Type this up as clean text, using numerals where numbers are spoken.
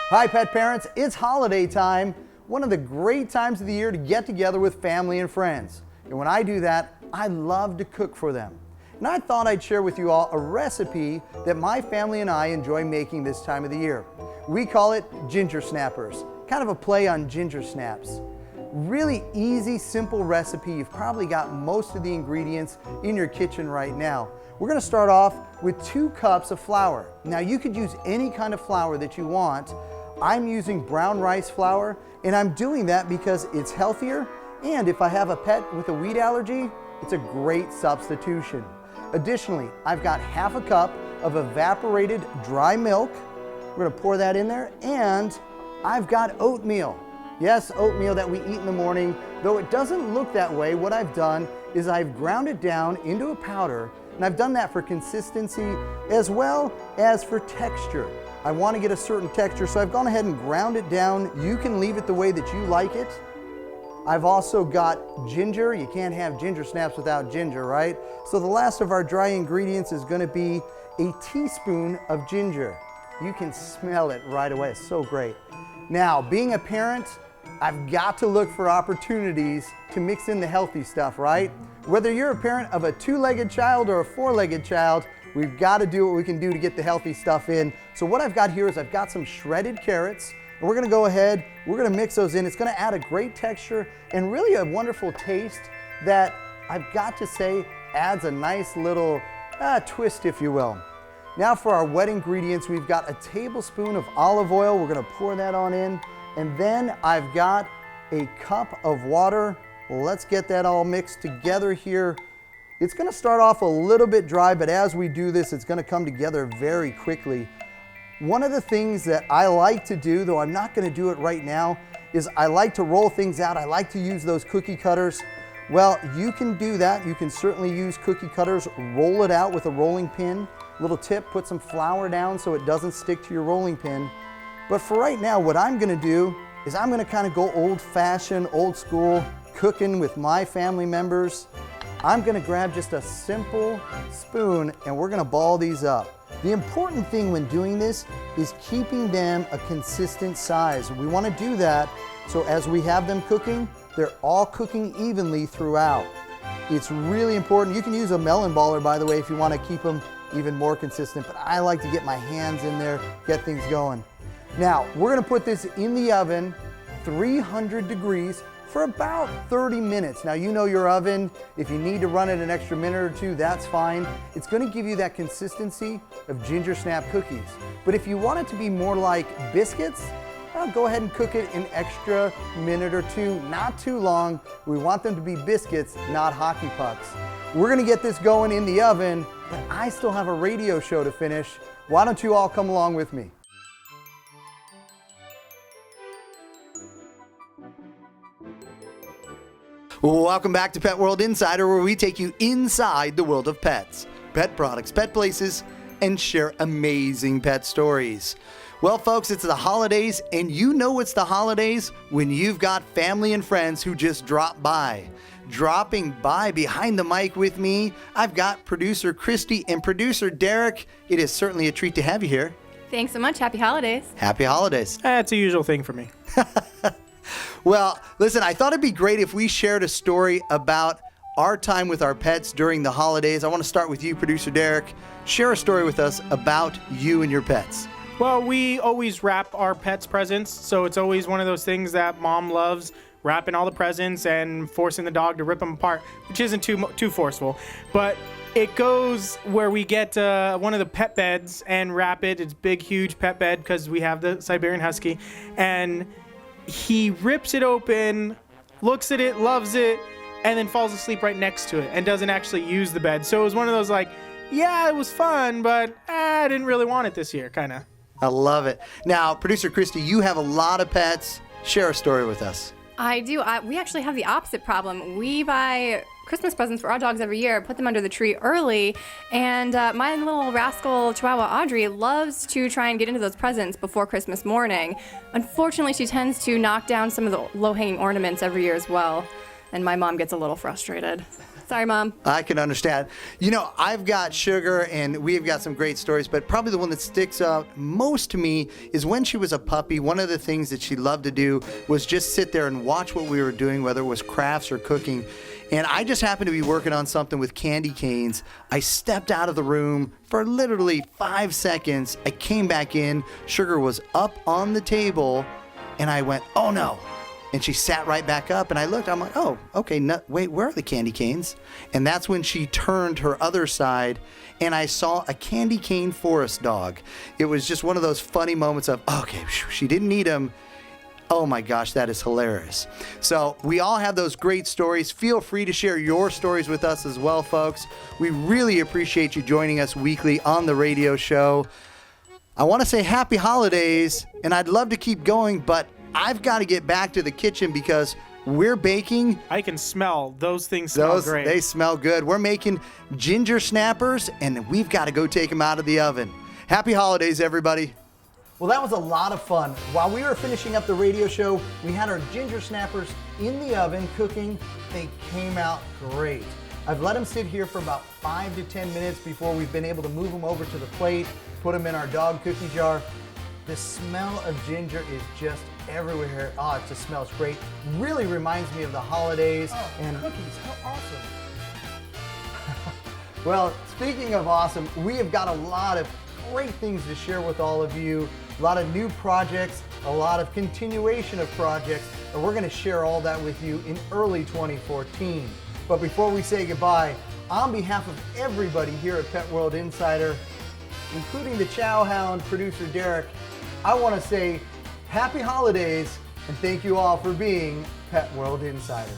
Hi pet parents, it's holiday time, one of the great times of the year to get together with family and friends. And when I do that, I love to cook for them. And I thought I'd share with you all a recipe that my family and I enjoy making this time of the year. We call it ginger snappers, kind of a play on ginger snaps. Really easy, simple recipe. You've probably got most of the ingredients in your kitchen right now. We're going to start off with 2 cups of flour. Now you could use any kind of flour that you want. I'm using brown rice flour, and I'm doing that because it's healthier, and if I have a pet with a wheat allergy, it's a great substitution. Additionally, I've got half a cup of evaporated dry milk. We're going to pour that in there, and I've got oatmeal. Yes, oatmeal that we eat in the morning. Though it doesn't look that way, what I've done is I've ground it down into a powder, and I've done that for consistency as well as for texture. I want to get a certain texture, so I've gone ahead and ground it down. You can leave it the way that you like it. I've also got ginger. You can't have ginger snaps without ginger, right? So the last of our dry ingredients is going to be a teaspoon of ginger. You can smell it right away. It's so great. Now, being a parent, I've got to look for opportunities to mix in the healthy stuff, right? Whether you're a parent of a 2-legged child or a 4-legged child, we've got to do what we can do to get the healthy stuff in. So what I've got here is I've got some shredded carrots, and we're going to go ahead, we're going to mix those in. It's going to add a great texture and really a wonderful taste that I've got to say adds a nice little twist, if you will. Now for our wet ingredients, we've got a tablespoon of olive oil. We're going to pour that on in. And then I've got a cup of water. Let's get that all mixed together here. It's going to start off a little bit dry, but as we do this, it's going to come together very quickly. One of the things that I like to do, though I'm not going to do it right now, is I like to roll things out. I like to use those cookie cutters. Well, you can do that. You can certainly use cookie cutters, roll it out with a rolling pin. Little tip, put some flour down so it doesn't stick to your rolling pin. But for right now, what I'm going to do is I'm going to kind of go old-fashioned, old-school, cooking with my family members. I'm going to grab just a simple spoon and we're going to ball these up. The important thing when doing this is keeping them a consistent size. We want to do that so as we have them cooking, they're all cooking evenly throughout. It's really important. You can use a melon baller, by the way, if you want to keep them even more consistent, but I like to get my hands in there, get things going. Now, we're going to put this in the oven, 300 degrees, for about 30 minutes. Now, you know your oven. If you need to run it an extra minute or 2, that's fine. It's going to give you that consistency of ginger snap cookies. But if you want it to be more like biscuits, well, go ahead and cook it an extra minute or 2, not too long. We want them to be biscuits, not hockey pucks. We're going to get this going in the oven, but I still have a radio show to finish. Why don't you all come along with me? Welcome back to Pet World Insider, where we take you inside the world of pets, pet products, pet places, and share amazing pet stories. Well, folks, it's the holidays, and you know it's the holidays when you've got family and friends who just drop by. Dropping by behind the mic with me, I've got producer Christy and producer Derek. It is certainly a treat to have you here. Thanks so much. Happy holidays. Happy holidays. That's a usual thing for me. Well, listen, I thought it'd be great if we shared a story about our time with our pets during the holidays. I want to start with you, producer Derek. Share a story with us about you and your pets. Well, we always wrap our pets' presents, so it's always one of those things that Mom loves, wrapping all the presents and forcing the dog to rip them apart, which isn't too forceful. But it goes where we get one of the pet beds and wrap it. It's a big, huge pet bed because we have the Siberian Husky. And he rips it open, looks at it, loves it, and then falls asleep right next to it and doesn't actually use the bed. So it was one of those like, yeah, it was fun, but I didn't really want it this year, kind of. I love it. Now, producer Christy, you have a lot of pets. Share a story with us. I do. We actually have the opposite problem. We buy Christmas presents for our dogs every year, put them under the tree early, and my little rascal Chihuahua Audrey loves to try and get into those presents before Christmas morning. Unfortunately, she tends to knock down some of the low-hanging ornaments every year as well, and my mom gets a little frustrated. Sorry, Mom. I can understand. You know, I've got Sugar, and we've got some great stories, but probably the one that sticks out most to me is when she was a puppy. One of the things that she loved to do was just sit there and watch what we were doing, whether it was crafts or cooking. And I just happened to be working on something with candy canes. I stepped out of the room for literally 5 seconds. I came back in. Sugar was up on the table, and I went, oh no. And she sat right back up, and I looked. I'm like, oh, okay, wait, where are the candy canes? And that's when she turned her other side, and I saw a candy cane forest dog. It was just one of those funny moments of, okay, she didn't need them. Oh my gosh, that is hilarious. So we all have those great stories. Feel free to share your stories with us as well, folks. We really appreciate you joining us weekly on the radio show. I want to say happy holidays, and I'd love to keep going, but I've got to get back to the kitchen because we're baking. I can smell those things. Smell great. They smell good. We're making ginger snappers, and we've got to go take them out of the oven. Happy holidays, everybody. Well, that was a lot of fun. While we were finishing up the radio show, we had our ginger snappers in the oven cooking. They came out great. I've let them sit here for about 5 to 10 minutes before we've been able to move them over to the plate, put them in our dog cookie jar. The smell of ginger is just everywhere. Oh, it just smells great. Really reminds me of the holidays. Oh, and cookies, how awesome. Well, speaking of awesome, we have got a lot of great things to share with all of you. A lot of new projects, a lot of continuation of projects, and we're going to share all that with you in early 2014. But before we say goodbye, on behalf of everybody here at Pet World Insider, including the Chow Hound producer Derek, I want to say happy holidays and thank you all for being Pet World Insiders.